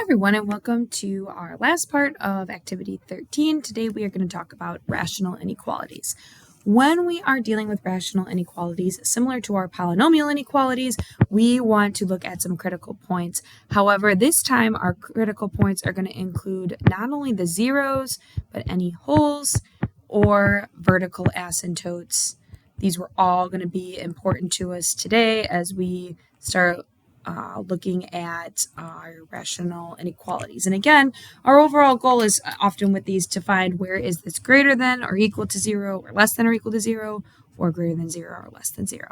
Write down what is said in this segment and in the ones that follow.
everyone, and welcome to our last part of Activity 13. Today we are going to talk about rational inequalities. When we are dealing with rational inequalities, similar to our polynomial inequalities, we want to look at some critical points. However, this time our critical points are going to include not only the zeros, but any wholes or vertical asymptotes. These were all going to be important to us today as we start looking at our rational inequalities. And again, our overall goal is often with these to find where is this greater than or equal to 0 or less than or equal to 0 or greater than 0 or less than 0.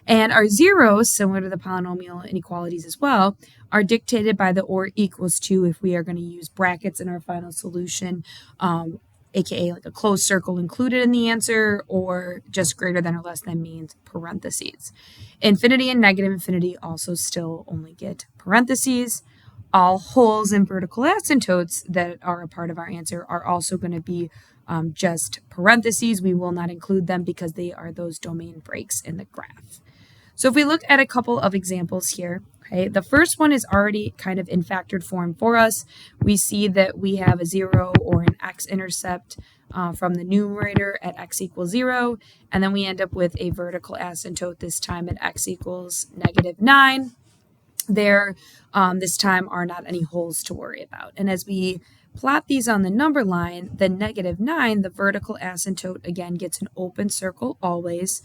And our zeros, similar to the polynomial inequalities as well, are dictated by the or equals to if we are going to use brackets in our final solution, aka like a closed circle included in the answer, or just greater than or less than means parentheses. Infinity and negative infinity also still only get parentheses. All wholes and vertical asymptotes that are a part of our answer are also going to be just parentheses. We will not include them because they are those domain breaks in the graph. So if we look at a couple of examples here, okay, the first one is already kind of in factored form for us. We see that we have a 0 or an x-intercept from the numerator at x equals 0, and then we end up with a vertical asymptote this time at x equals -9. There, this time, are not any wholes to worry about. And as we plot these on the number line, the -9, the vertical asymptote, again, gets an open circle always.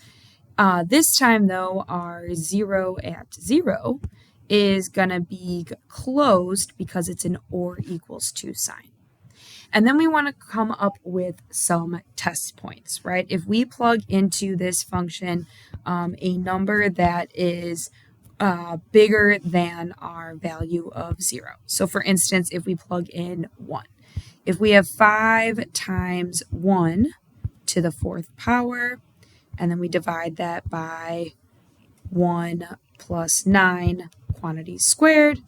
This time, though, our 0 at 0 is going to be closed because it's an or equals to sign. And then we want to come up with some test points, right? If we plug into this function a number that is bigger than our value of 0. So for instance, if we plug in 1, if we have 5 times 1 to the 4th power, and then we divide that by 1 plus 9 quantities squared,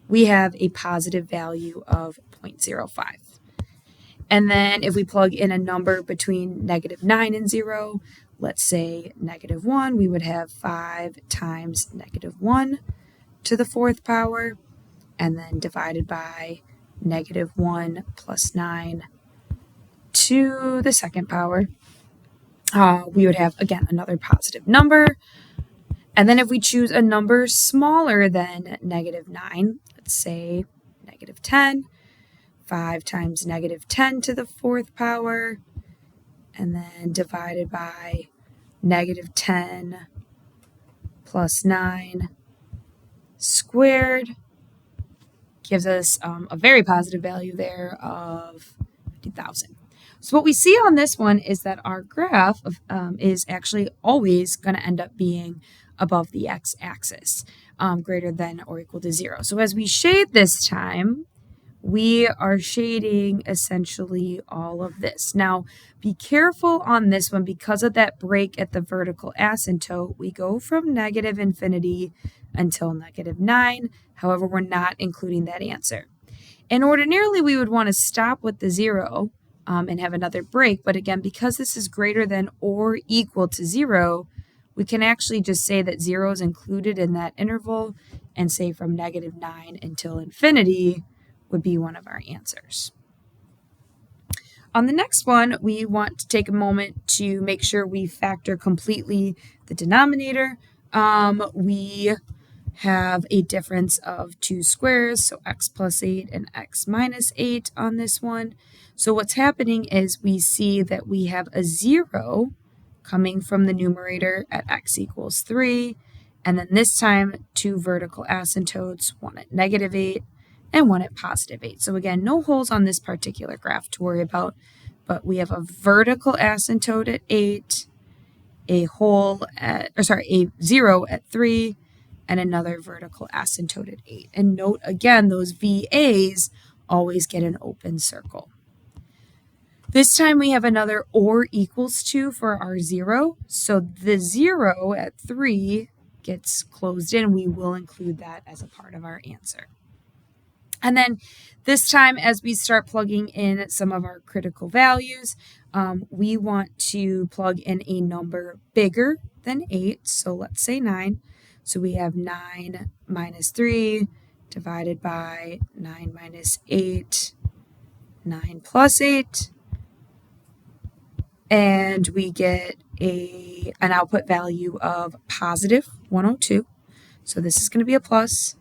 we have a positive value of 0.05. And then if we plug in a number between -9 and 0, let's say -1, we would have 5 times -1 to the 4th power, and then divided by -1 plus 9 to the 2nd power. We would have, again, another positive number. And then if we choose a number smaller than -9, let's say -10, 5 times -10 to the 4th power, and then divided by -10 plus 9 squared, gives us a very positive value there of 50,000. So what we see on this one is that our graph is actually always going to end up being above the x-axis, greater than or equal to 0. So as we shade this time, we are shading essentially all of this. Now, be careful on this one because of that break at the vertical asymptote. We go from negative infinity until -9. However, we're not including that answer. And ordinarily, we would want to stop with the 0 and have another break. But again, because this is greater than or equal to 0, we can actually just say that 0 is included in that interval and say from -9 until infinity would be one of our answers. On the next one, we want to take a moment to make sure we factor completely the denominator. We have a difference of 2 squares, so x plus 8 and x minus 8 on this one. So what's happening is we see that we have a 0 coming from the numerator at x equals 3, and then this time 2 vertical asymptotes, one at -8 and one at +8. So again, no wholes on this particular graph to worry about, but we have a vertical asymptote at 8, a 0 at 3, and another vertical asymptote at 8. And note again, those VAs always get an open circle. This time we have another or equals to for our 0. So the 0 at 3 gets closed in. We will include that as a part of our answer. And then this time, as we start plugging in some of our critical values, we want to plug in a number bigger than 8. So let's say 9. So we have 9 minus 3 divided by 9 minus 8, 9 plus 8, and we get an output value of positive 102. So this is going to be a plus.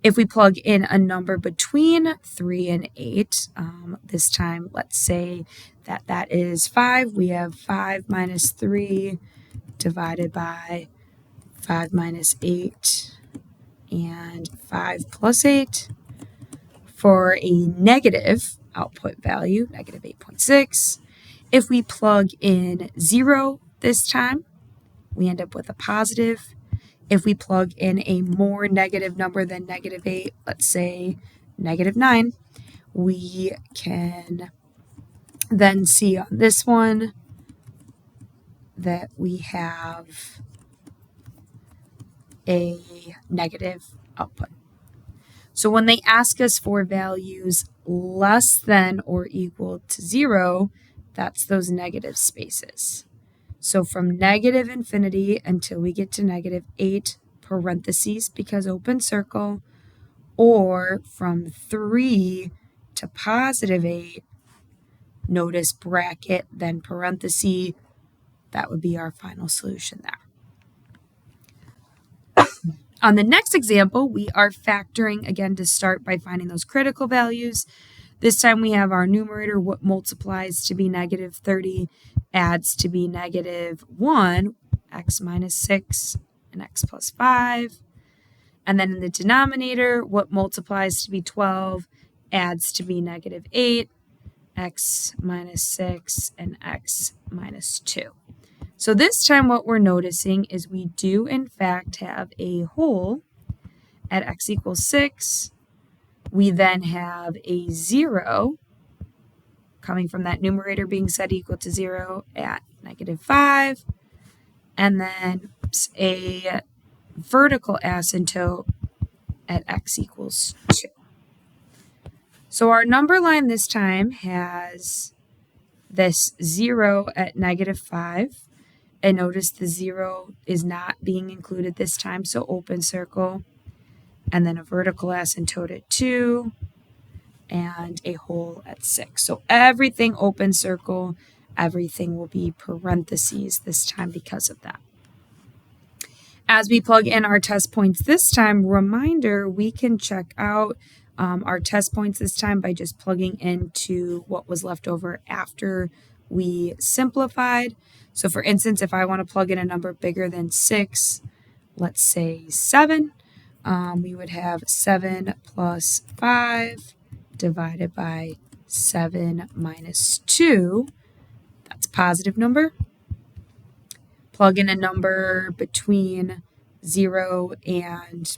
If we plug in a number between 3 and 8, this time let's say that is 5. We have 5 minus 3 divided by 5 minus 8 and 5 plus 8 for a negative output value, negative 8.6. If we plug in 0 this time, we end up with a positive. If we plug in a more negative number than negative 8, let's say negative 9, we can then see on this one that we have a negative output. So when they ask us for values less than or equal to 0, that's those negative spaces. So from negative infinity until we get to negative 8 parentheses because open circle, or from 3 to positive 8, notice bracket, then parenthesis, that would be our final solution there. On the next example, we are factoring again to start by finding those critical values. This time we have our numerator, what multiplies to be negative 30, adds to be negative 1, x minus 6, and x plus 5. And then in the denominator, what multiplies to be 12, adds to be negative 8, x minus 6, and x minus 2. So this time what we're noticing is we do in fact have a whole at x equals 6. We then have a 0 coming from that numerator being set equal to 0 at negative 5. And then a vertical asymptote at x equals 2. So our number line this time has this 0 at negative 5. And notice the 0 is not being included this time, so open circle. And then a vertical asymptote at 2 and a whole at 6. So everything open circle, everything will be parentheses this time because of that. As we plug in our test points this time, reminder, we can check out our test points this time by just plugging into what was left over after we simplified. So for instance, if I want to plug in a number bigger than 6, let's say 7, we would have 7 plus 5 divided by 7 minus 2. That's a positive number. Plug in a number between 2 and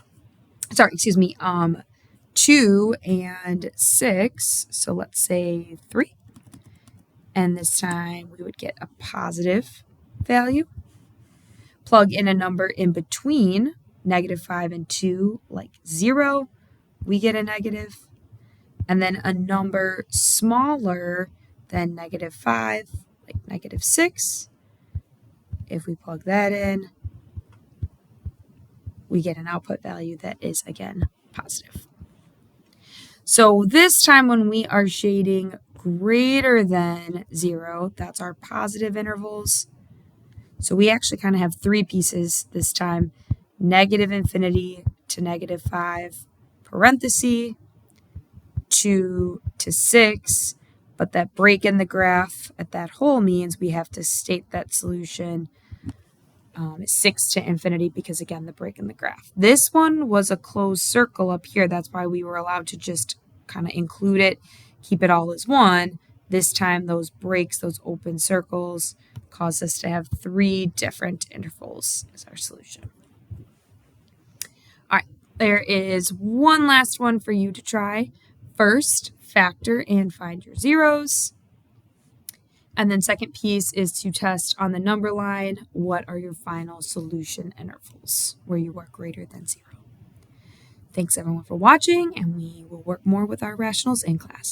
6. So let's say 3. And this time we would get a positive value. Plug in a number in between negative 5 and 2, like 0, we get a negative. And then a number smaller than negative 5, like negative 6. If we plug that in, we get an output value that is, again, positive. So this time when we are shading greater than 0, that's our positive intervals. So we actually kind of have 3 pieces this time. Negative infinity to negative 5, parenthesis, 2 to 6, but that break in the graph at that whole means we have to state that solution is 6 to infinity because, again, the break in the graph. This one was a closed circle up here. That's why we were allowed to just kind of include it, keep it all as 1. This time, those breaks, those open circles, cause us to have 3 different intervals as our solution. All right, there is one last one for you to try. First, factor and find your zeros. And then second piece is to test on the number line, what are your final solution intervals where you are greater than 0. Thanks everyone for watching, and we will work more with our rationals in class.